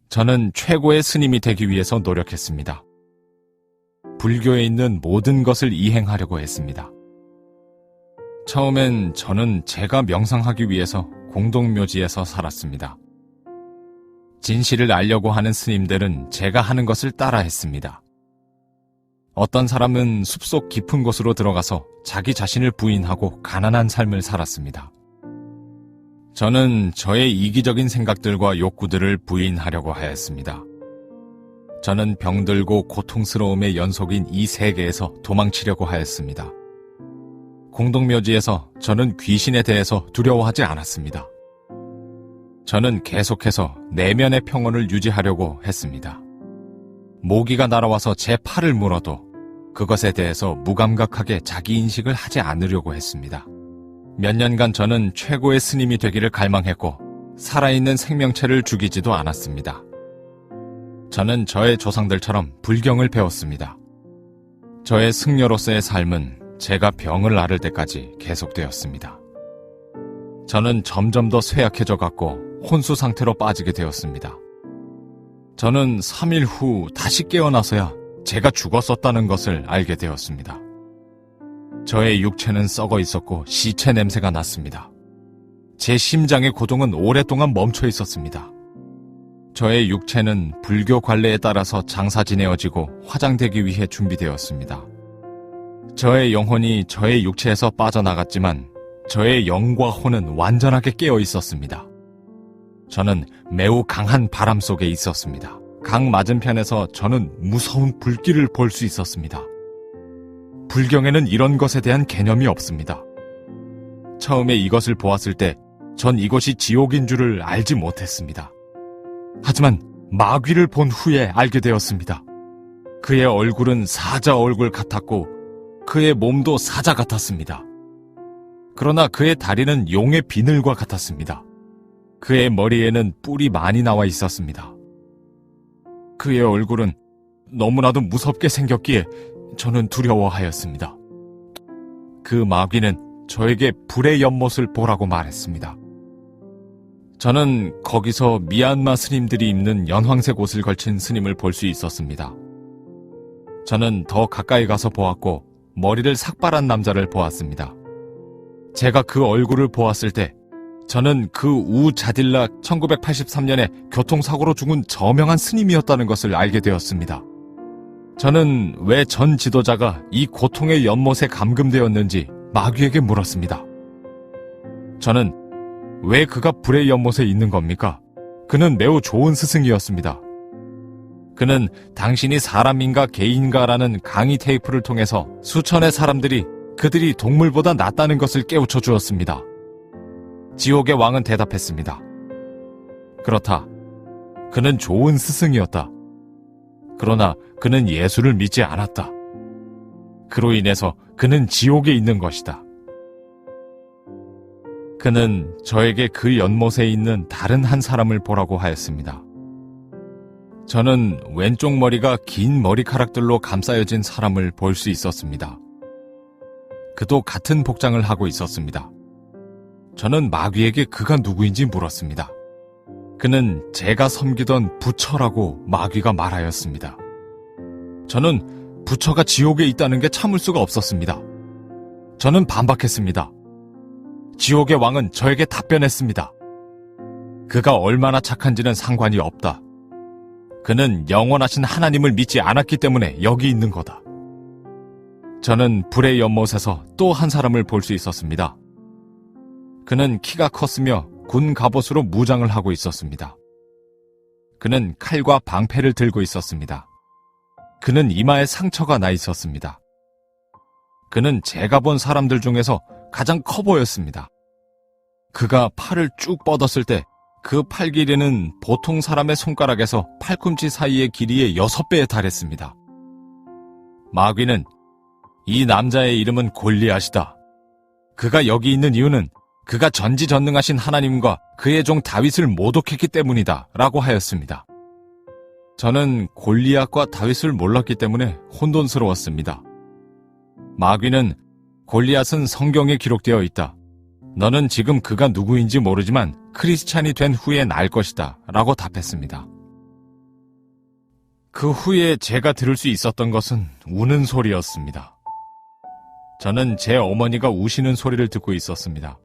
저는 최고의 스님이 되기 위해서 노력했습니다. 불교에 있는 모든 것을 이행하려고 했습니다. 처음엔 저는 제가 명상하기 위해서 공동묘지에서 살았습니다. 진실을 알려고 하는 스님들은 제가 하는 것을 따라했습니다. 어떤 사람은 숲속 깊은 곳으로 들어가서 자기 자신을 부인하고 가난한 삶을 살았습니다. 저는 저의 이기적인 생각들과 욕구들을 부인하려고 하였습니다. 저는 병들고 고통스러움의 연속인 이 세계에서 도망치려고 하였습니다. 공동묘지에서 저는 귀신에 대해서 두려워하지 않았습니다. 저는 계속해서 내면의 평온을 유지하려고 했습니다. 모기가 날아와서 제 팔을 물어도 그것에 대해서 무감각하게 자기 인식을 하지 않으려고 했습니다. 몇 년간 저는 최고의 스님이 되기를 갈망했고 살아있는 생명체를 죽이지도 않았습니다. 저는 저의 조상들처럼 불경을 배웠습니다. 저의 승려로서의 삶은 제가 병을 앓을 때까지 계속되었습니다. 저는 점점 더 쇠약해져 갔고 혼수 상태로 빠지게 되었습니다. 저는 3일 후 다시 깨어나서야 제가 죽었었다는 것을 알게 되었습니다. 저의 육체는 썩어 있었고 시체 냄새가 났습니다. 제 심장의 고동은 오랫동안 멈춰 있었습니다. 저의 육체는 불교 관례에 따라서 장사지내어지고 화장되기 위해 준비되었습니다. 저의 영혼이 저의 육체에서 빠져나갔지만 저의 영과 혼은 완전하게 깨어 있었습니다. 저는 매우 강한 바람 속에 있었습니다. 강 맞은편에서 저는 무서운 불길을 볼 수 있었습니다. 불경에는 이런 것에 대한 개념이 없습니다. 처음에 이것을 보았을 때 전 이것이 지옥인 줄을 알지 못했습니다. 하지만 마귀를 본 후에 알게 되었습니다. 그의 얼굴은 사자 얼굴 같았고 그의 몸도 사자 같았습니다. 그러나 그의 다리는 용의 비늘과 같았습니다. 그의 머리에는 뿔이 많이 나와 있었습니다. 그의 얼굴은 너무나도 무섭게 생겼기에 저는 두려워하였습니다. 그 마귀는 저에게 불의 연못을 보라고 말했습니다. 저는 거기서 미얀마 스님들이 입는 연황색 옷을 걸친 스님을 볼 수 있었습니다. 저는 더 가까이 가서 보았고 머리를 삭발한 남자를 보았습니다. 제가 그 얼굴을 보았을 때 저는 그 우자딜라 1983년에 교통사고로 죽은 저명한 스님이었다는 것을 알게 되었습니다. 저는 왜 전 지도자가 이 고통의 연못에 감금되었는지 마귀에게 물었습니다. 저는 왜 그가 불의 연못에 있는 겁니까? 그는 매우 좋은 스승이었습니다. 그는 당신이 사람인가 개인가라는 강의 테이프를 통해서 수천의 사람들이 그들이 동물보다 낫다는 것을 깨우쳐 주었습니다. 지옥의 왕은 대답했습니다. 그렇다. 그는 좋은 스승이었다. 그러나 그는 예수를 믿지 않았다. 그로 인해서 그는 지옥에 있는 것이다. 그는 저에게 그 연못에 있는 다른 한 사람을 보라고 하였습니다. 저는 왼쪽 머리가 긴 머리카락들로 감싸여진 사람을 볼 수 있었습니다. 그도 같은 복장을 하고 있었습니다. 저는 마귀에게 그가 누구인지 물었습니다. 그는 제가 섬기던 부처라고 마귀가 말하였습니다. 저는 부처가 지옥에 있다는 게 참을 수가 없었습니다. 저는 반박했습니다. 지옥의 왕은 저에게 답변했습니다. 그가 얼마나 착한지는 상관이 없다. 그는 영원하신 하나님을 믿지 않았기 때문에 여기 있는 거다. 저는 불의 연못에서 또 한 사람을 볼 수 있었습니다. 그는 키가 컸으며 군 갑옷으로 무장을 하고 있었습니다. 그는 칼과 방패를 들고 있었습니다. 그는 이마에 상처가 나 있었습니다. 그는 제가 본 사람들 중에서 가장 커 보였습니다. 그가 팔을 쭉 뻗었을 때 그 팔 길이는 보통 사람의 손가락에서 팔꿈치 사이의 길이의 6배에 달했습니다. 마귀는 이 남자의 이름은 골리앗이다. 그가 여기 있는 이유는 그가 전지전능하신 하나님과 그의 종 다윗을 모독했기 때문이다 라고 하였습니다. 저는 골리앗과 다윗을 몰랐기 때문에 혼돈스러웠습니다. 마귀는 골리앗은 성경에 기록되어 있다. 너는 지금 그가 누구인지 모르지만 크리스찬이 된 후에 날 것이다 라고 답했습니다. 그 후에 제가 들을 수 있었던 것은 우는 소리였습니다. 저는 제 어머니가 우시는 소리를 듣고 있었습니다.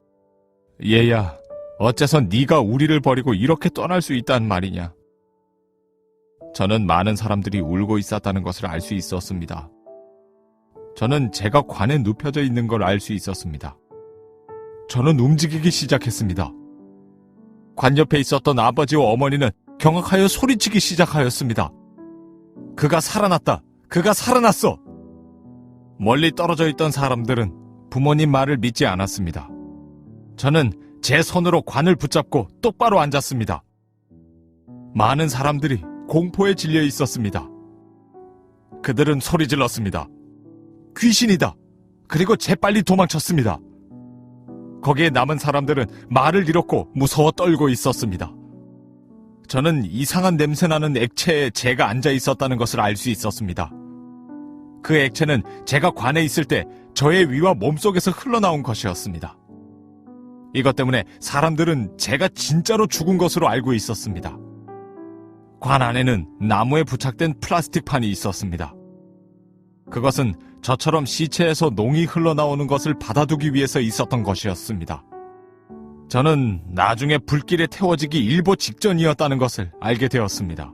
얘야, 어째서 네가 우리를 버리고 이렇게 떠날 수 있단 말이냐. 저는 많은 사람들이 울고 있었다는 것을 알 수 있었습니다. 저는 제가 관에 눕혀져 있는 걸 알 수 있었습니다. 저는 움직이기 시작했습니다. 관 옆에 있었던 아버지와 어머니는 경악하여 소리치기 시작하였습니다. 그가 살아났다. 그가 살아났어. 멀리 떨어져 있던 사람들은 부모님 말을 믿지 않았습니다. 저는 제 손으로 관을 붙잡고 똑바로 앉았습니다. 많은 사람들이 공포에 질려 있었습니다. 그들은 소리 질렀습니다. 귀신이다. 그리고 재빨리 도망쳤습니다. 거기에 남은 사람들은 말을 잃었고 무서워 떨고 있었습니다. 저는 이상한 냄새나는 액체에 제가 앉아 있었다는 것을 알 수 있었습니다. 그 액체는 제가 관에 있을 때 저의 위와 몸속에서 흘러나온 것이었습니다. 이것 때문에 사람들은 제가 진짜로 죽은 것으로 알고 있었습니다. 관 안에는 나무에 부착된 플라스틱 판이 있었습니다. 그것은 저처럼 시체에서 농이 흘러나오는 것을 받아두기 위해서 있었던 것이었습니다. 저는 나중에 불길에 태워지기 일보 직전이었다는 것을 알게 되었습니다.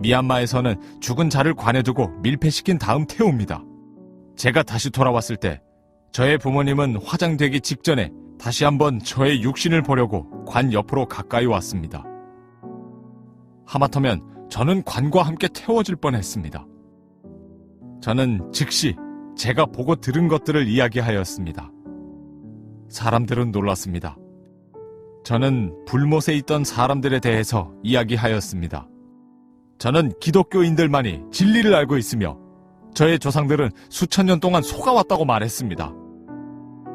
미얀마에서는 죽은 자를 관에 두고 밀폐시킨 다음 태웁니다. 제가 다시 돌아왔을 때 저의 부모님은 화장되기 직전에 다시 한번 저의 육신을 보려고 관 옆으로 가까이 왔습니다. 하마터면 저는 관과 함께 태워질 뻔했습니다. 저는 즉시 제가 보고 들은 것들을 이야기하였습니다. 사람들은 놀랐습니다. 저는 불못에 있던 사람들에 대해서 이야기하였습니다. 저는 기독교인들만이 진리를 알고 있으며 저의 조상들은 수천 년 동안 속아왔다고 말했습니다.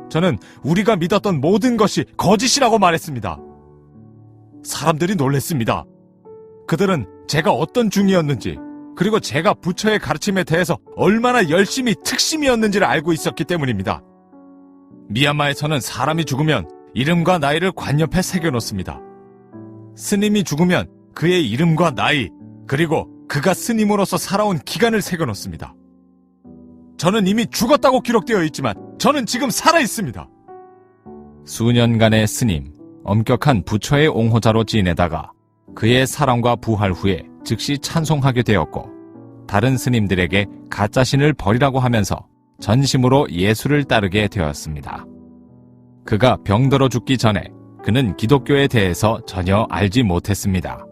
저는 우리가 믿었던 모든 것이 거짓이라고 말했습니다. 사람들이 놀랐습니다. 그들은 제가 어떤 중이었는지 그리고 제가 부처의 가르침에 대해서 얼마나 열심히 특심이었는지를 알고 있었기 때문입니다. 미얀마에서는 사람이 죽으면 이름과 나이를 관 옆에 새겨놓습니다. 스님이 죽으면 그의 이름과 나이 그리고 그가 스님으로서 살아온 기간을 새겨놓습니다. 저는 이미 죽었다고 기록되어 있지만 저는 지금 살아있습니다. 수년간의 스님, 엄격한 부처의 옹호자로 지내다가 그의 사랑과 부활 후에 즉시 찬송하게 되었고 다른 스님들에게 가짜신을 버리라고 하면서 전심으로 예수를 따르게 되었습니다. 그가 병들어 죽기 전에 그는 기독교에 대해서 전혀 알지 못했습니다.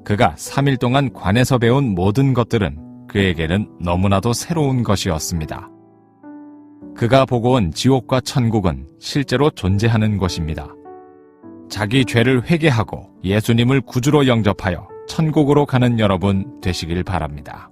그가 3일 동안 관에서 배운 모든 것들은 그에게는 너무나도 새로운 것이었습니다. 그가 보고 온 지옥과 천국은 실제로 존재하는 것입니다. 자기 죄를 회개하고 예수님을 구주로 영접하여 천국으로 가는 여러분 되시길 바랍니다.